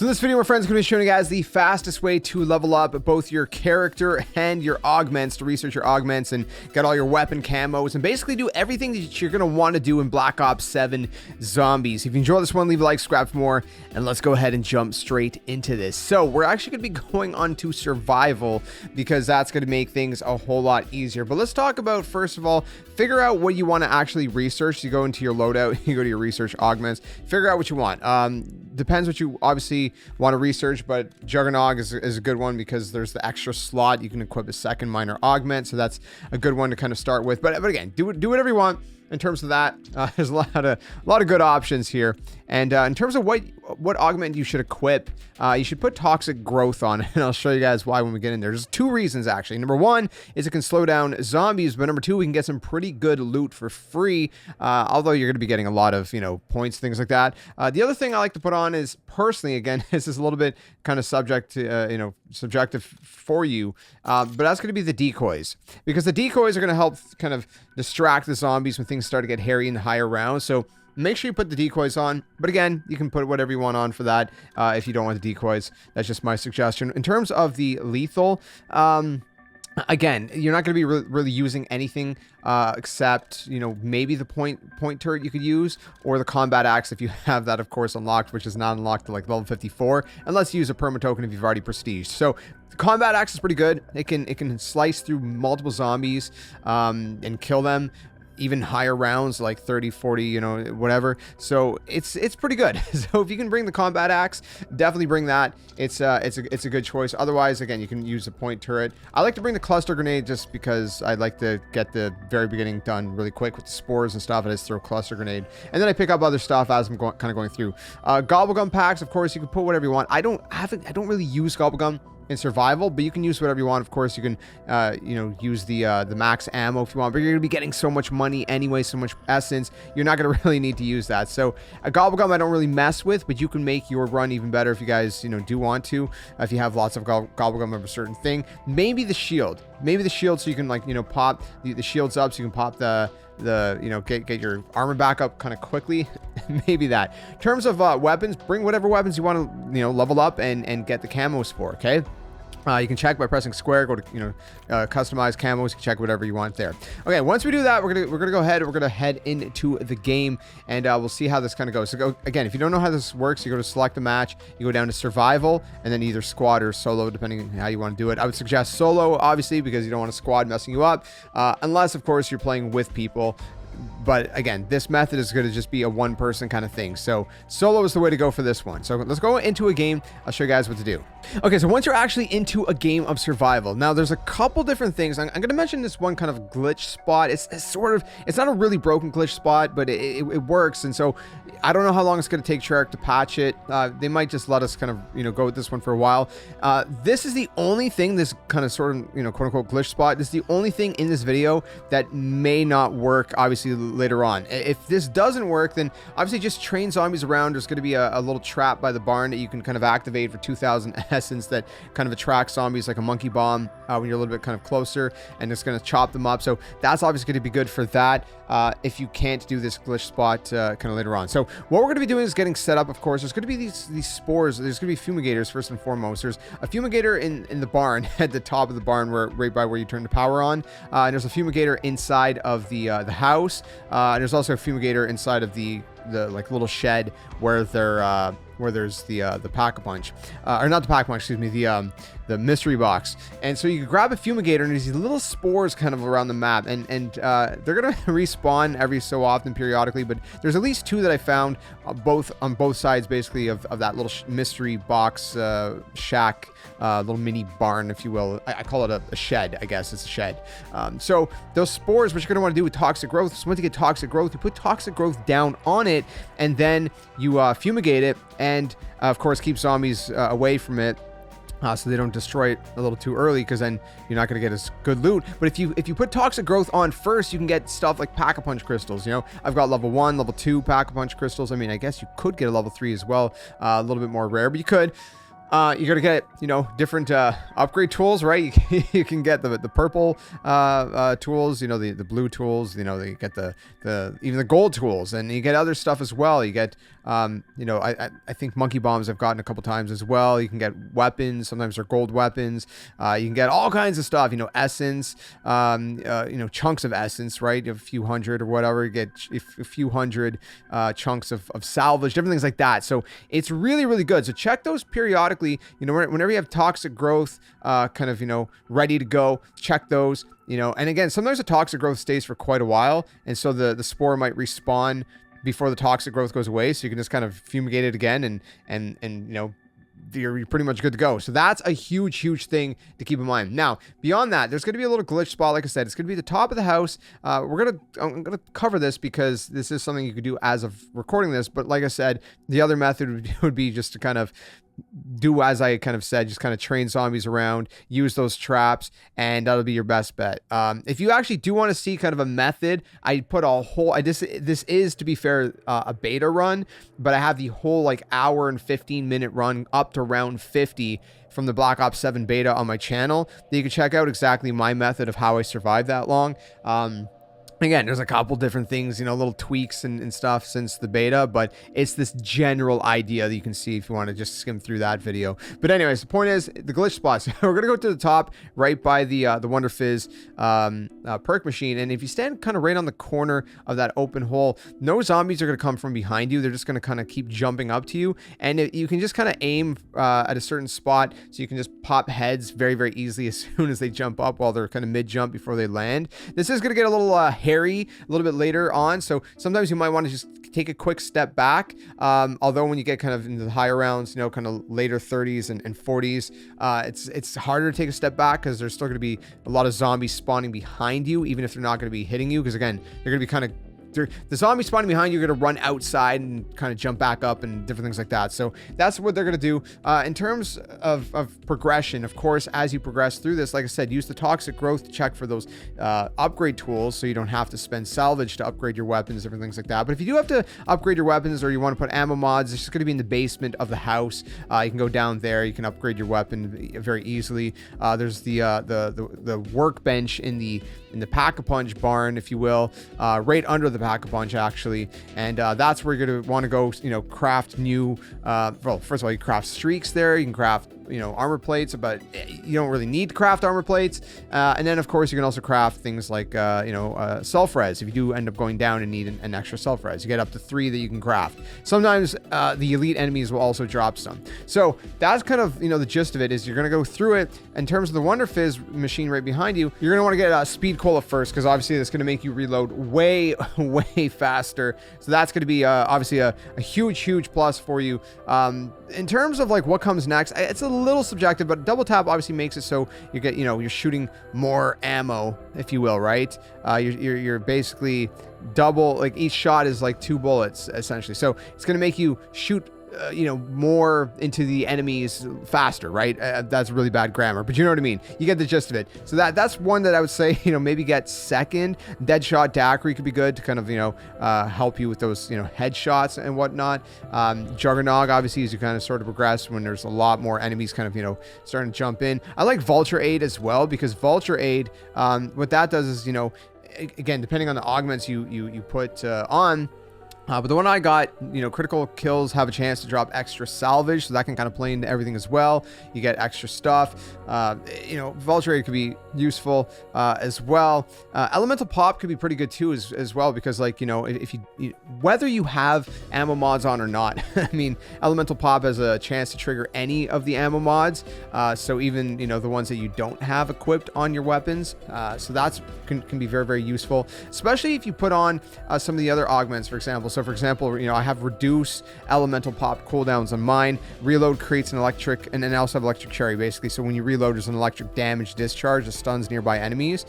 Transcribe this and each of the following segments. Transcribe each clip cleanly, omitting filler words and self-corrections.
So in this video, my friends, I'm going to be showing you guys the fastest way to level up both your character and your augments, to research your augments and get all your weapon camos and basically do everything that you're going to want to do in Black Ops 7 Zombies. If you enjoyed this one, leave a like, subscribe for more, and let's go ahead and jump straight into this. So we're actually going to be going on to survival because that's going to make things a whole lot easier. But let's talk about, first of all, figure out what you want to actually research. You go into your loadout, you go to your research augments, figure out what you want. Depends what you obviously want to research, but Juggernog is a good one because there's the extra slot. You can equip a second minor augment, so that's a good one to kind of start with. But again, do whatever you want. In terms of that, there's a lot of good options here. And in terms of what augment you should equip, you should put toxic growth on, and I'll show you guys why when we get in there. There's two reasons actually. Number one is it can slow down zombies, but number two, we can get some pretty good loot for free. Although you're going to be getting a lot of points, things like that. The other thing I like to put on is, personally, again, this is a little bit kind of subject to subjective for you, but that's going to be the decoys, because the decoys are going to help kind of distract the zombies when things start to get hairy in the higher rounds. So make sure you put the decoys on, but again, you can put whatever you want on for that. If you don't want the decoys, that's just my suggestion. In terms of the lethal, again, you're not going to be really using anything except, maybe the point turret you could use, or the combat axe if you have that, of course, unlocked, which is not unlocked to like level 54, unless you use a perma token if you've already prestiged. So the combat axe is pretty good. It can slice through multiple zombies and kill them. Even higher rounds, like 30, 40, whatever. So it's pretty good. So if you can bring the combat axe, definitely bring that. It's a good choice. Otherwise, again, you can use the point turret. I like to bring the cluster grenade just because I like to get the very beginning done really quick with the spores and stuff. I just throw cluster grenade, and then I pick up other stuff as I'm kind of going through. Gobblegum packs, of course, you can put whatever you want. I don't really use gobblegum in survival, but you can use whatever you want. Of course, you can use the max ammo if you want, but you're gonna be getting so much money anyway, so much essence, you're not gonna really need to use that. So a gobblegum I don't really mess with, but you can make your run even better if you guys do want to, if you have lots of gobblegum of a certain thing. Maybe the shield, so you can pop the shields up, so you can pop get your armor back up kind of quickly. Maybe that. In terms of weapons, bring whatever weapons you want to level up and get the camo Spore. Okay. You can check by pressing square, go to, customize camos, you can check whatever you want there. Okay, once we do that, we're gonna go ahead, we're gonna head into the game, and we'll see how this kind of goes. So again, if you don't know how this works, you go to select a match, you go down to survival, and then either squad or solo, depending on how you want to do it. I would suggest solo, obviously, because you don't want a squad messing you up, unless, of course, you're playing with people. But again, this method is going to just be a one-person kind of thing. So solo is the way to go for this one. So let's go into a game. I'll show you guys what to do. Okay, so once you're actually into a game of survival, now there's a couple different things. I'm going to mention this one kind of glitch spot. It's not a really broken glitch spot, but it works. And so I don't know how long it's going to take Treyarch to patch it. They might just let us kind of, go with this one for a while. This is the only thing, this kind of sort of, quote unquote glitch spot. This is the only thing in this video that may not work, obviously, later on. If this doesn't work, then obviously just train zombies around. There's going to be a little trap by the barn that you can kind of activate for 2,000 essence that kind of attracts zombies, like a monkey bomb, when you're a little bit kind of closer, and it's going to chop them up. So that's obviously going to be good for that if you can't do this glitch spot kind of later on. So what we're going to be doing is getting set up. Of course, there's going to be these spores. There's going to be fumigators first and foremost. There's a fumigator in the barn at the top of the barn, right by where you turn the power on. And there's a fumigator inside of the house. And there's also a fumigator inside of the like little shed where there's the pack-a-punch, or not the pack-a-punch, excuse me, the mystery box. And so you can grab a fumigator, and there's these little spores kind of around the map, and they're gonna respawn every so often periodically, but there's at least two that I found on both sides basically of that little mystery box shack, little mini barn, if you will. I call it a shed, I guess. It's a shed. So those spores, what you're going to want to do with toxic growth, so once you get toxic growth, you put toxic growth down on it, and then you fumigate it, and of course keep zombies away from it, so they don't destroy it a little too early, because then you're not going to get as good loot. But if you put toxic growth on first, you can get stuff like pack-a-punch crystals. I've got level 1, level 2 pack-a-punch crystals. I mean, I guess you could get a level 3 as well, a little bit more rare, but you could. You're gonna get, you know, different upgrade tools, right? You can get the purple tools, you know, the blue tools, you know, you get the even the gold tools, and you get other stuff as well. You get, you know, I think monkey bombs I've gotten a couple times as well. You can get weapons, sometimes they're gold weapons. You can get all kinds of stuff, you know, essence, you know, chunks of essence, right? A few hundred or whatever. You get a few hundred chunks of salvage, different things like that. So it's really, really good. So check those periodically. You know, whenever you have toxic growth kind of, you know, ready to go, check those, you know. And again, sometimes the toxic growth stays for quite a while, and so the spore might respawn before the toxic growth goes away, so you can just kind of fumigate it again, and you know, you're pretty much good to go. So that's a huge thing to keep in mind. Now, beyond that, there's going to be a little glitch spot. Like I said, it's going to be the top of the house. I'm going to cover this because this is something you could do as of recording this. But like I said, the other method would be just to kind of do as I kind of said, just kind of train zombies around, use those traps, and that'll be your best bet. If you actually do want to see kind of a method, I put a whole, this is, to be fair, a beta run, but I have the whole like hour and 15-minute run up to round 50 from the Black Ops 7 beta on my channel that you can check out exactly my method of how I survived that long. Again, there's a couple different things, you know, little tweaks and stuff since the beta, but it's this general idea that you can see if you want to just skim through that video. But anyways, the point is the glitch spots. We're going to go to the top right by the Wonder Fizz perk machine. And if you stand kind of right on the corner of that open hole, no zombies are going to come from behind you. They're just going to kind of keep jumping up to you. And you can just kind of aim at a certain spot, so you can just pop heads very easily as soon as they jump up while they're kind of mid-jump before they land. This is going to get a little hairy a little bit later on, so sometimes you might want to just take a quick step back, although when you get kind of into the higher rounds, you know, kind of later 30s and 40s, it's harder to take a step back because there's still going to be a lot of zombies spawning behind you, even if they're not going to be hitting you, because again, they're going to be kind of the zombie spawning behind you are going to run outside and kind of jump back up and different things like that. So that's what they're going to do. In terms of progression, of course, as you progress through this, like I said, use the toxic growth to check for those upgrade tools, so you don't have to spend salvage to upgrade your weapons, different things like that. But if you do have to upgrade your weapons, or you want to put ammo mods, it's just going to be in the basement of the house. You can go down there. You can upgrade your weapon very easily. There's the workbench in the pack-a-punch barn, if you will, right under the pack-a-punch actually, and that's where you're gonna want to go, you know, craft new well, first of all, you craft streaks there, you can craft, you know, armor plates, but you don't really need to craft armor plates, and then of course you can also craft things like you know, self-res. If you do end up going down and need an extra self-res, you get up to 3 that you can craft. Sometimes the elite enemies will also drop some. So that's kind of, you know, the gist of it is you're going to go through it. In terms of the Wonder Fizz machine right behind you, you're going to want to get speed cola first, because obviously that's going to make you reload way faster. So that's going to be obviously a huge plus for you. In terms of like what comes next, it's a little subjective, but double tap obviously makes it so you get, you know, you're shooting more ammo, if you will, right? You're basically double, like each shot is like 2 bullets essentially. So it's going to make you shoot you know, more into the enemies faster, right? That's really bad grammar, but you know what I mean. You get the gist of it. So that's one that I would say, you know, maybe get second. Deadshot Daiquiri could be good to kind of, you know, help you with those, you know, headshots and whatnot. Juggernog, obviously, as you kind of sort of progress when there's a lot more enemies kind of, you know, starting to jump in. I like Vulture Aid as well, because Vulture Aid, what that does is, you know, again, depending on the augments you put on, but the one I got, you know, critical kills have a chance to drop extra salvage, so that can kind of play into everything as well. You get extra stuff. You know, Vulture Aid could be useful as well. Elemental Pop could be pretty good too as well, because like, you know, if you whether you have ammo mods on or not, I mean, Elemental Pop has a chance to trigger any of the ammo mods. So even, you know, the ones that you don't have equipped on your weapons. So that's can be very useful, especially if you put on some of the other augments, for example. So for example, you know, I have reduce elemental pop cooldowns on mine. Reload creates an electric, and then I also have electric cherry basically. So when you reload, there's an electric damage discharge that stuns nearby enemies.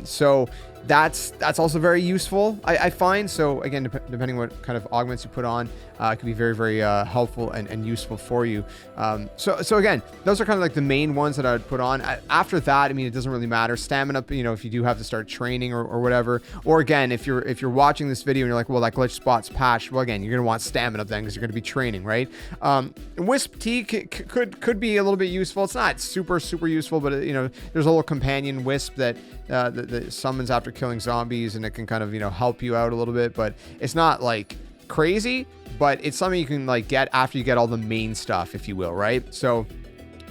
So that's also very useful, I find. So again, depending what kind of augments you put on, it can be very, very helpful and useful for you. So again, those are kind of like the main ones that I would put on. After that, I mean, it doesn't really matter. Stamina, you know, if you do have to start training or whatever, or again, if you're watching this video and you're like, well, that glitch spot's patched, well, again, you're gonna want stamina then because you're gonna be training, right? Wisp Tea could be a little bit useful. It's not super useful, but you know, there's a little companion wisp that summons after killing zombies, and it can kind of, you know, help you out a little bit, but it's not like crazy, but it's something you can like get after you get all the main stuff, if you will, right? So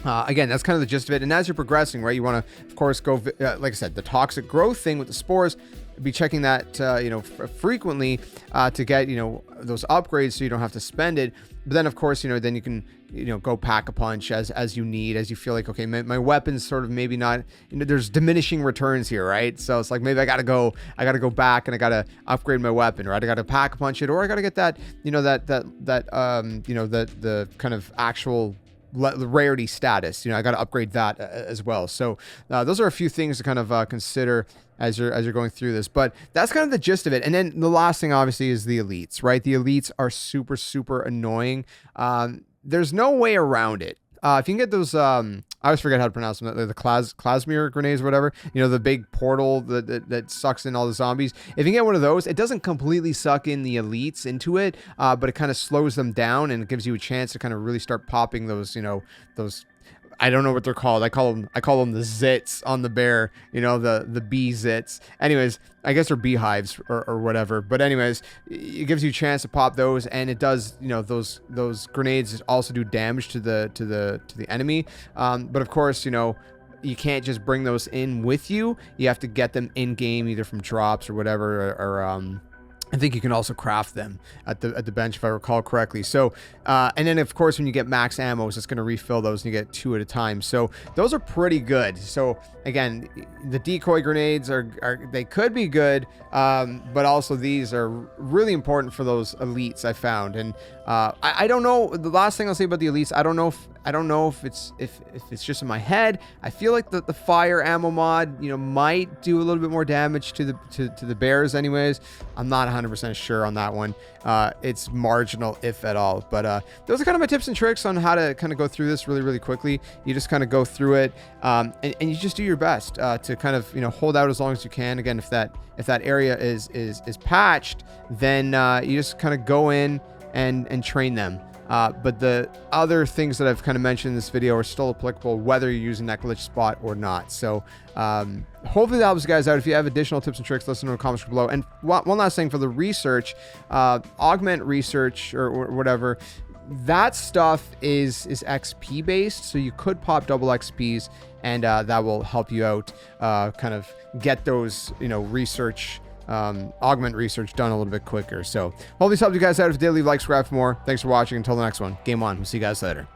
again, that's kind of the gist of it. And as you're progressing, right, you want to, of course, go, like I said, the toxic growth thing with the spores, be checking that, you know, frequently to get, you know, those upgrades so you don't have to spend it. But then, of course, you know, then you can, you know, go pack a punch as you need, as you feel like, okay, my weapon's sort of maybe not, you know, there's diminishing returns here, right? So it's like, maybe I gotta go back and I gotta upgrade my weapon, right? I gotta pack a punch it, or I gotta get that, you know, that you know, the kind of actual rarity status, you know, I got to upgrade that as well. So those are a few things to kind of consider as you're going through this, but that's kind of the gist of it. And then the last thing obviously is the elites, right? The elites are super annoying. There's no way around it. If you can get those, I always forget how to pronounce them, the Clausmere grenades or whatever, you know, the big portal that sucks in all the zombies. If you get one of those, it doesn't completely suck in the elites into it, but it kind of slows them down, and it gives you a chance to kind of really start popping those, you know, those, I don't know what they're called. I call them the zits on the bear, you know, the bee zits. Anyways, I guess they're beehives or whatever. But anyways, it gives you a chance to pop those, and it does, you know, those grenades also do damage to the enemy. But of course, you know, you can't just bring those in with you. You have to get them in game, either from drops or whatever, or I think you can also craft them at the bench, if I recall correctly. So, and then of course, when you get max ammo, it's going to refill those, and you get 2 at a time. So those are pretty good. So again, the decoy grenades they could be good, but also these are really important for those elites, I found. And I don't know. The last thing I'll say about the elites, I don't know if it's just in my head. I feel like the fire ammo mod, you know, might do a little bit more damage to the bears. Anyways, I'm not 100% sure on that one. It's marginal, if at all. But those are kind of my tips and tricks on how to kind of go through this really quickly. You just kind of go through it, and you just do your best to kind of, you know, hold out as long as you can. Again, if that area is patched, then you just kind of go in and train them. But the other things that I've kind of mentioned in this video are still applicable whether you're using that glitch spot or not. So hopefully that helps you guys out. If you have additional tips and tricks, let us know in the comments below. And one last thing for the research, augment research or whatever, that stuff is XP based, so you could pop double XPs, and that will help you out, kind of get those, you know, research, augment research done a little bit quicker. So hopefully this helped you guys out. If you did, leave a like, subscribe for more. Thanks for watching. Until the next one, game on. We'll see you guys later.